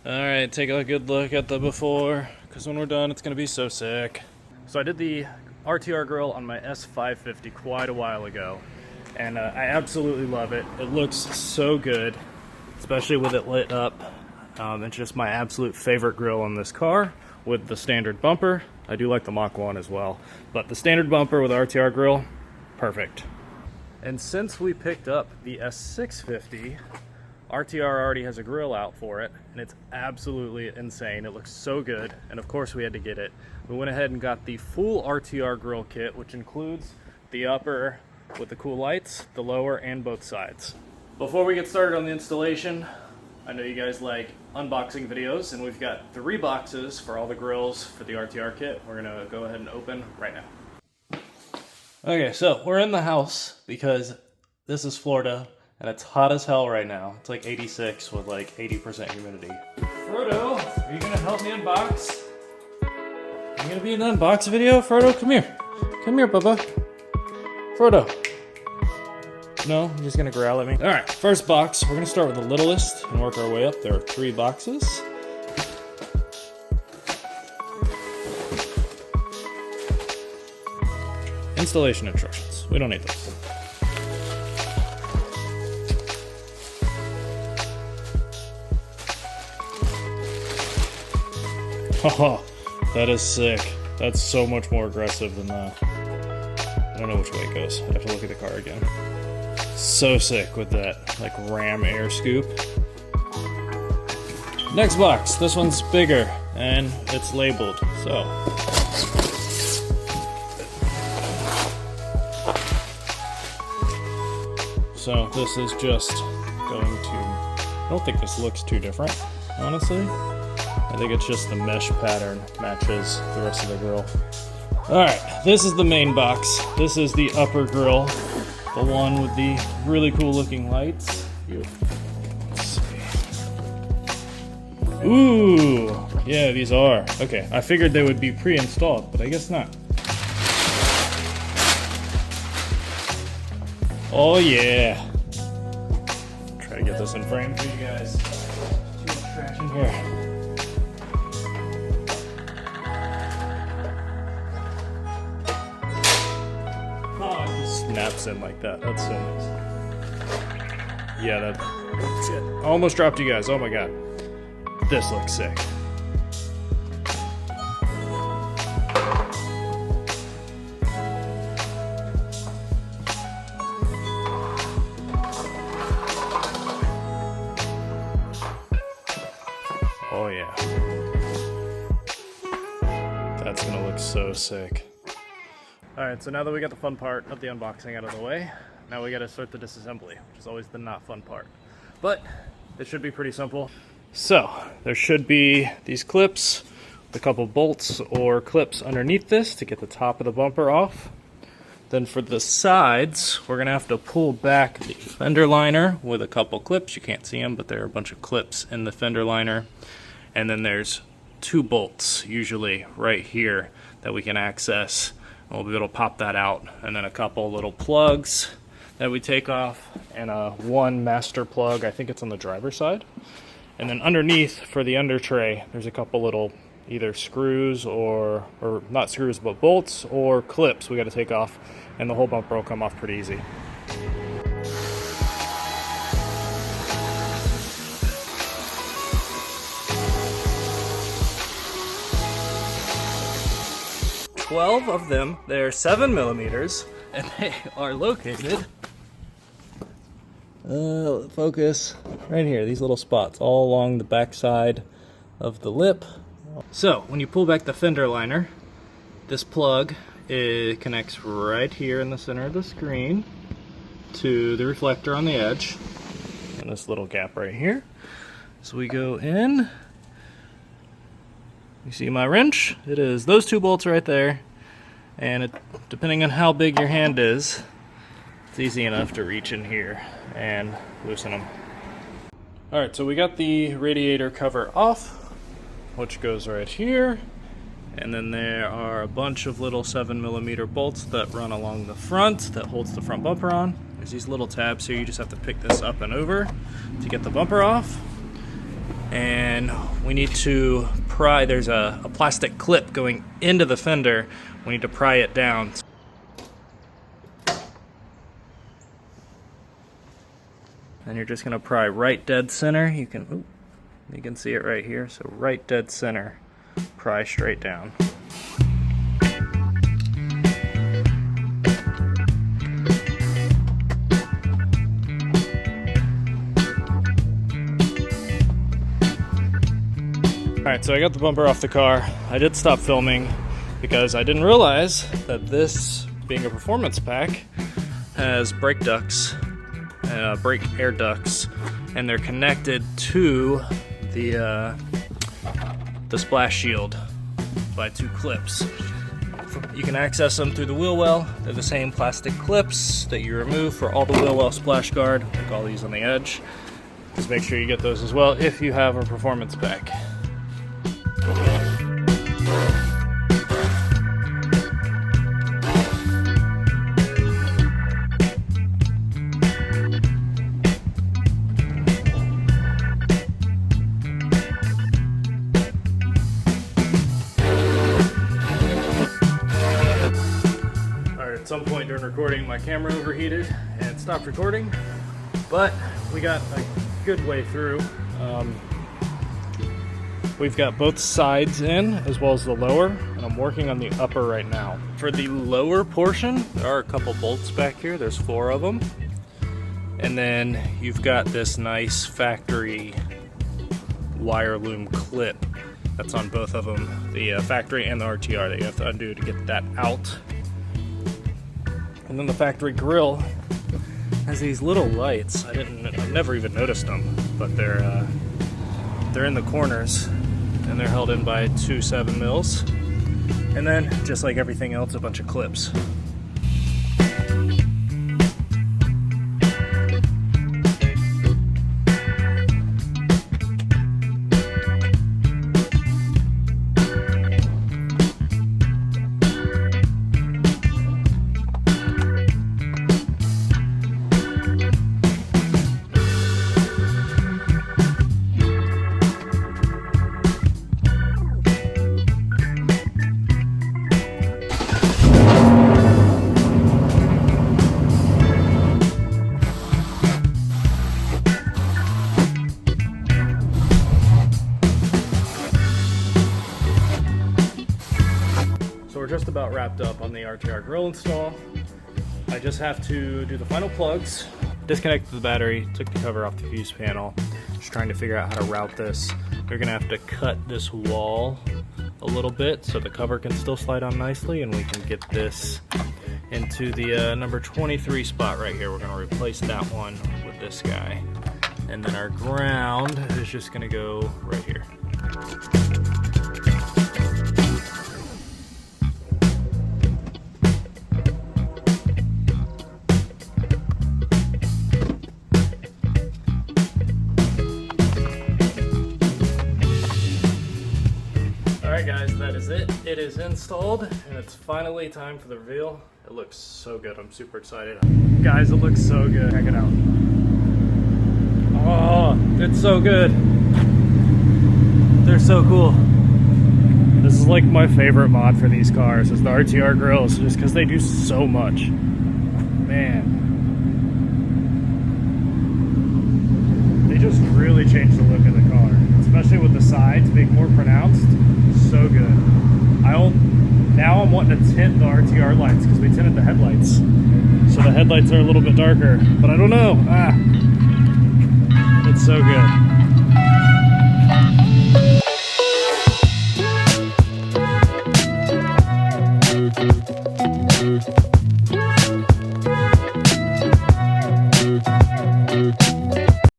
Alright, take a good look at the before, because when we're done it's going to be so sick. So I did the RTR grill on my S650 quite a while ago, and I absolutely love it. It looks so good, especially with it lit up. It's just my absolute favorite grill on this car with the standard bumper. I do like the Mach 1 as well, but the standard bumper with the RTR grill, perfect. And since we picked up the S650, RTR already has a grill out for it, and it's absolutely insane. It looks so good, and of course we had to get it. We went ahead and got the full RTR grill kit, which includes the upper with the cool lights, the lower, and both sides. Before we get started on the installation, I know you guys like unboxing videos, and we've got 3 boxes for all the grills for the RTR kit. We're gonna go ahead and open right now. Okay, so we're in the house because this is Florida, and it's hot as hell right now. It's like 86 with like 80% humidity. Frodo, are you gonna help me unbox? Are you gonna be in the unbox video? Frodo, come here. Come here, Bubba. Frodo. No, he's just gonna growl at me. All right, first box. We're gonna start with the littlest and work our way up. There are 3 boxes. Installation instructions. We don't need those. Haha, that is sick. That's so much more aggressive than that. I don't know which way it goes. I have to look at the car again. So sick with that, like, ram air scoop. Next box. This one's bigger, and it's labeled, so. So this is just going to, I don't think this looks too different, honestly. I think it's just the mesh pattern matches the rest of the grill. Alright, this is the main box. This is the upper grill. The one with the really cool looking lights. Let's see. Ooh, yeah, these are. Okay, I figured they would be pre-installed, but I guess not. Oh yeah. Try to get this in frame for you guys. Too much trash in here. Snaps in like that. That's so nice. Yeah, that's it. I almost dropped you guys. Oh my god. This looks sick. Oh yeah. That's gonna look so sick. Alright, so now that we got the fun part of the unboxing out of the way, now we gotta start the disassembly, which is always the not fun part. But it should be pretty simple. So, there should be these clips, with a couple bolts or clips underneath this to get the top of the bumper off. Then for the sides, we're gonna have to pull back the fender liner with a couple clips. You can't see them, but there are a bunch of clips in the fender liner. And then there's 2 bolts, usually right here, that we can access. We'll be able to pop that out, and then a couple little plugs that we take off, and one master plug. I think it's on the driver's side. And then underneath for the under tray, there's a couple little either screws or not screws, but bolts or clips we got to take off, and the whole bumper will come off pretty easy. Twelve of them. They're 7mm, and they are located. Focus right here. These little spots all along the back side of the lip. So when you pull back the fender liner, this plug connects right here in the center of the screen to the reflector on the edge, and this little gap right here. So we go in. You see my wrench? It is those 2 bolts right there, and depending on how big your hand is, it's easy enough to reach in here and loosen them. Alright, so we got the radiator cover off, which goes right here, and then there are a bunch of little 7mm bolts that run along the front that holds the front bumper on. There's these little tabs here. You just have to pick this up and over to get the bumper off. and we need to pry. There's a plastic clip going into the fender. We need to pry it down. And you're just gonna pry right dead center. You can see it right here. So right dead center, pry straight down. Alright, so I got the bumper off the car. I did stop filming because I didn't realize that this, being a performance pack, has brake ducts, brake air ducts, and they're connected to the splash shield by 2 clips. You can access them through the wheel well. They're the same plastic clips that you remove for all the wheel well splash guard, like all these on the edge. Just make sure you get those as well if you have a performance pack. At some point during recording, my camera overheated and stopped recording, but we got a good way through. We've got both sides in as well as the lower, and I'm working on the upper right now. For the lower portion, there are a couple bolts back here. There's 4 of them. And then you've got this nice factory wire loom clip that's on both of them, the factory and the RTR, that you have to undo to get that out. And then the factory grill has these little lights. I've never even noticed them, but they're in the corners, and they're held in by 2 7mm. And then, just like everything else, a bunch of clips. We're just about wrapped up on the RTR grill install. I just have to do the final plugs, disconnected the battery, took the cover off the fuse panel, just trying to figure out how to route this. We're gonna have to cut this wall a little bit so the cover can still slide on nicely, and we can get this into the number 23 spot right here. We're gonna replace that one with this guy. And then our ground is just gonna go right here. Alright guys, that is it. It is installed, and it's finally time for the reveal. It looks so good. I'm super excited. Guys, it looks so good. Check it out. Oh, it's so good. They're so cool. This is like my favorite mod for these cars, is the RTR grills, just because they do so much. Man. They just really change the look of the car, especially with the sides being more pronounced. So good. Now I'm wanting to tint the RTR lights because we tinted the headlights. So the headlights are a little bit darker, but I don't know. It's so good.